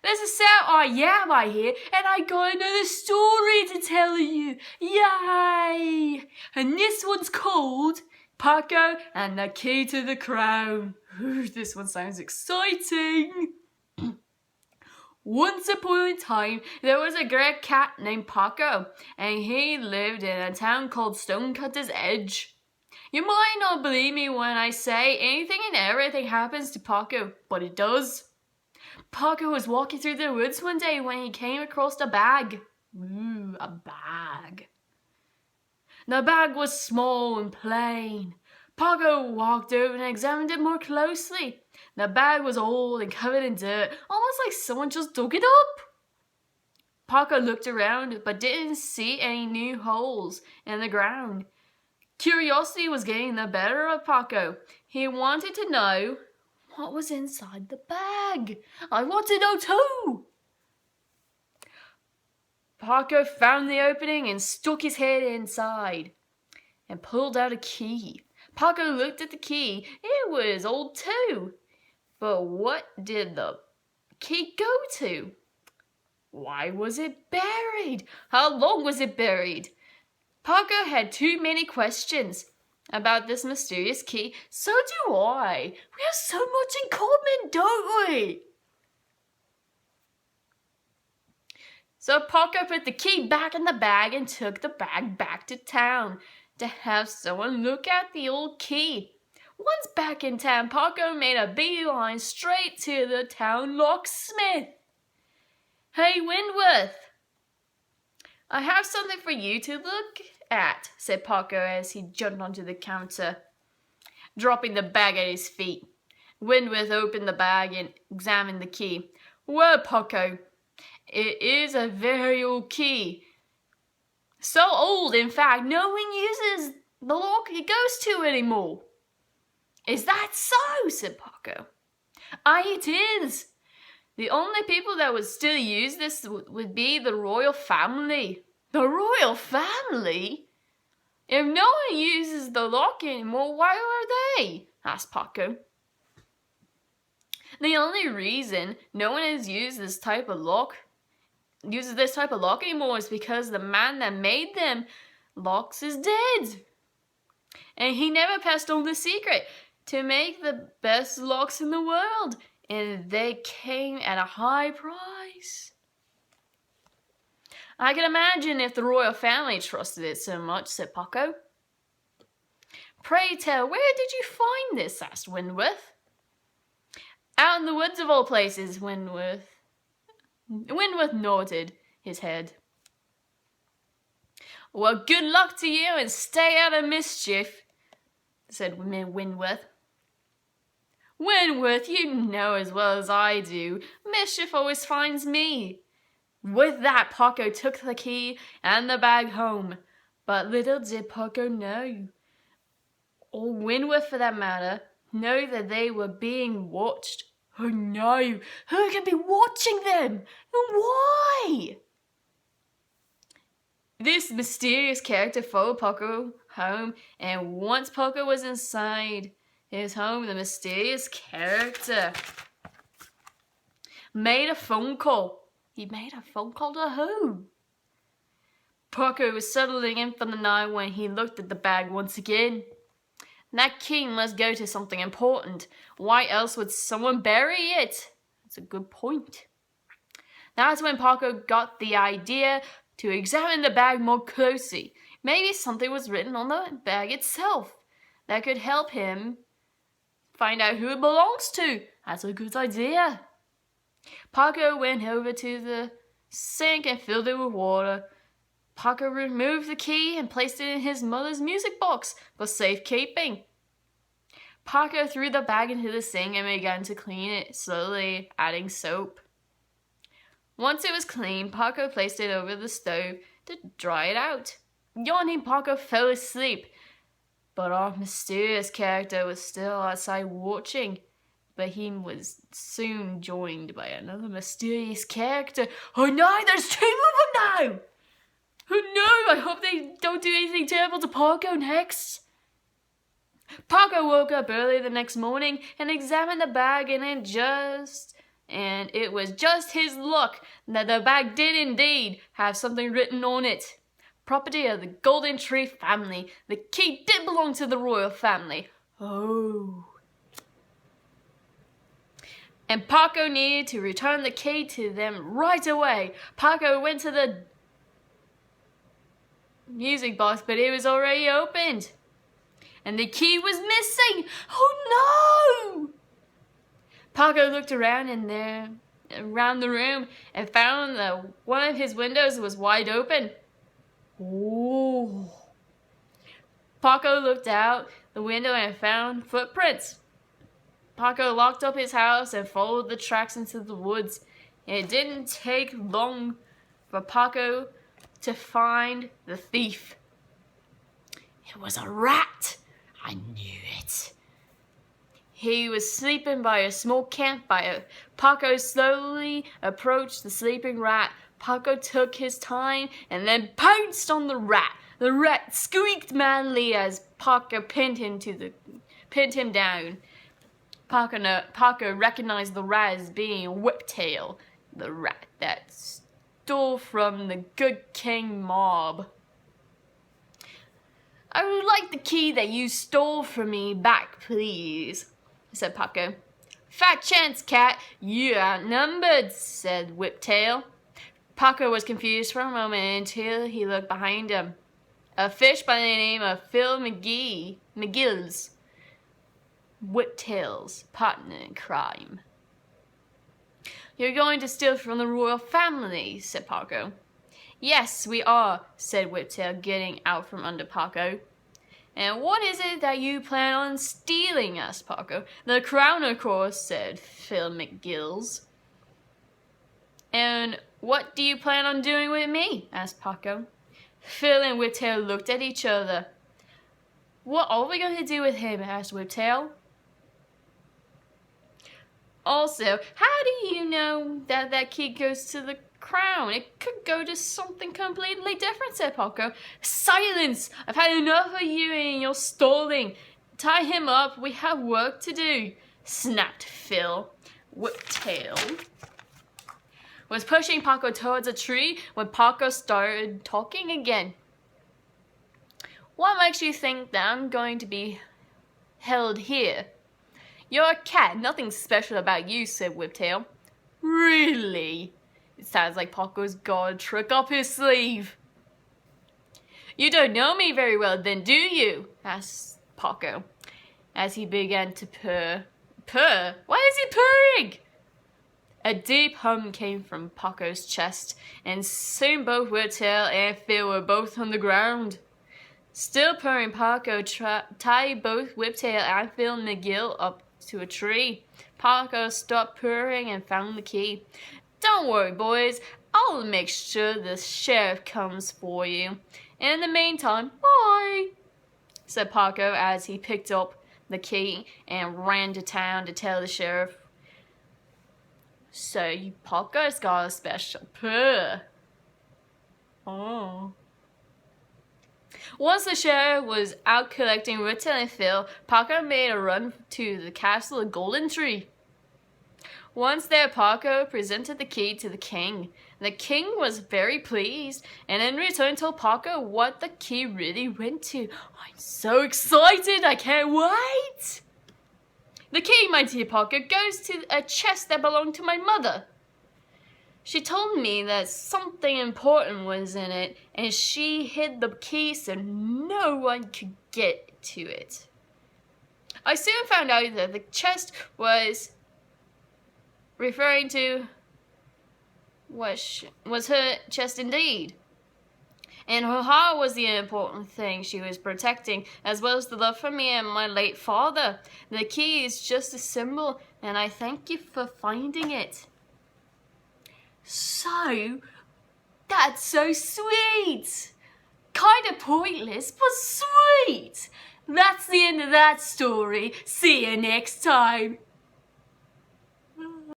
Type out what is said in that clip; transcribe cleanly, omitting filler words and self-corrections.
This is Sam. I am I here, and I got another story to tell you. Yay! And this one's called Paco and the Key to the Crown. Ooh, this one sounds exciting. Once upon a time, there was a great cat named Paco, and he lived in a town called Stonecutter's Edge. You might not believe me when I say anything and everything happens to Paco, but it does. Paco was walking through the woods one day when he came across a bag. Ooh, a bag. The bag was small and plain. Paco walked over and examined it more closely. The bag was old and covered in dirt, almost like someone just dug it up. Paco looked around but didn't see any new holes in the ground. Curiosity was getting the better of Paco. He wanted to know what was inside the bag. I want to know too. Paco found the opening and stuck his head inside and pulled out a key. Paco looked at the key. It was old too. But what did the key go to? Why was it buried? How long was it buried? Paco had too many questions about this mysterious key. So do I. We have so much in common, don't we? So Paco put the key back in the bag and took the bag back to town to have someone look at the old key. Once back in town, Paco made a beeline straight to the town locksmith. Hey, Windworth, I have something for you to look at, said Paco as he jumped onto the counter, dropping the bag at his feet. Windworth opened the bag and examined the key. Well, Paco, it is a very old key. So old, in fact, no one uses the lock it goes to anymore. Is that so? Said Paco. Aye, it is. The only people that would still use this would be the royal family. The royal family? If no one uses the lock anymore, why are they? Asked Paco. The only reason no one has used this type of lock anymore is because the man that made them locks is dead. And he never passed on the secret to make the best locks in the world. And they came at a high price. I can imagine if the royal family trusted it so much, said Paco. Pray tell, where did you find this? Asked Windworth. Out in the woods of all places, Windworth nodded his head. Well, good luck to you and stay out of mischief, said Windworth. Windworth, you know as well as I do, mischief always finds me. With that, Paco took the key and the bag home. But little did Paco know, or Windworth for that matter, know that they were being watched. Oh no, who can be watching them? And why? This mysterious character followed Paco home, and once Paco was inside his home, the mysterious character made a phone call. He made a phone call to who? Paco was settling in for the night when he looked at the bag once again. That key must go to something important. Why else would someone bury it? That's a good point. That's when Paco got the idea to examine the bag more closely. Maybe something was written on the bag itself that could help him find out who it belongs to. That's a good idea. Paco went over to the sink and filled it with water. Paco removed the key and placed it in his mother's music box for safekeeping. Paco threw the bag into the sink and began to clean it, slowly adding soap. Once it was clean, Paco placed it over the stove to dry it out. Yawning, Paco fell asleep, but our mysterious character was still outside watching. But he was soon joined by another mysterious character. Oh no, there's two of them now! Oh no, I hope they don't do anything terrible to Paco next. Paco woke up early the next morning and examined the bag, and and it was just his luck that the bag did indeed have something written on it. Property of the Golden Tree family. The key did belong to the royal family. Oh. And Paco needed to return the key to them right away. Paco went to the music box, but it was already opened. And the key was missing. Oh no! Paco looked around the room and found that one of his windows was wide open. Ooh. Paco looked out the window and found footprints. Paco locked up his house and followed the tracks into the woods. It didn't take long for Paco to find the thief. It was a rat. I knew it. He was sleeping by a small campfire. Paco slowly approached the sleeping rat. Paco took his time and then pounced on the rat. The rat squeaked madly as Paco pinned him down. Paco recognized the rat as being Whiptail, the rat that stole from the Good King mob. I would like the key that you stole from me back, please, said Paco. Fat chance, cat. You're outnumbered, said Whiptail. Paco was confused for a moment until he looked behind him. A fish by the name of Phil McGill's Whiptail's partner in crime. You're going to steal from the royal family, said Paco. Yes, we are, said Whiptail, getting out from under Paco. And what is it that you plan on stealing? Asked Paco. The crown, of course, said Phil McGill's. And what do you plan on doing with me? Asked Paco. Phil and Whiptail looked at each other. What are we going to do with him? Asked Whiptail. Also, how do you know that key goes to the crown? It could go to something completely different, said Paco. Silence! I've had enough of you and your stalling. Tie him up, we have work to do, snapped Phil. Whiptail was pushing Paco towards a tree when Paco started talking again. What makes you think that I'm going to be held here? You're a cat, nothing special about you, said Whiptail. Really? It sounds like Paco's got a trick up his sleeve. You don't know me very well then, do you? Asked Paco, as he began to purr. Purr? Why is he purring? A deep hum came from Paco's chest, and soon both Whiptail and Phil were both on the ground. Still purring, Paco tied both Whiptail and Phil McGill up to a tree. Paco stopped purring and found the key. Don't worry, boys. I'll make sure the sheriff comes for you. In the meantime, bye, said Paco as he picked up the key and ran to town to tell the sheriff. So Paco's got a special purr. Oh. Once the sheriff was out collecting Whiptail and Phil, Paco made a run to the castle of Golden Tree. Once there, Paco presented the key to the king. The king was very pleased, and in return told Paco what the key really went to. I'm so excited, I can't wait! The key, my dear Paco, goes to a chest that belonged to my mother. She told me that something important was in it, and she hid the key so no one could get to it. I soon found out that the chest was referring to was her chest indeed. And her heart was the important thing she was protecting, as well as the love for me and my late father. The key is just a symbol, and I thank you for finding it. So, that's so sweet. Kind of pointless, but sweet. That's the end of that story. See you next time.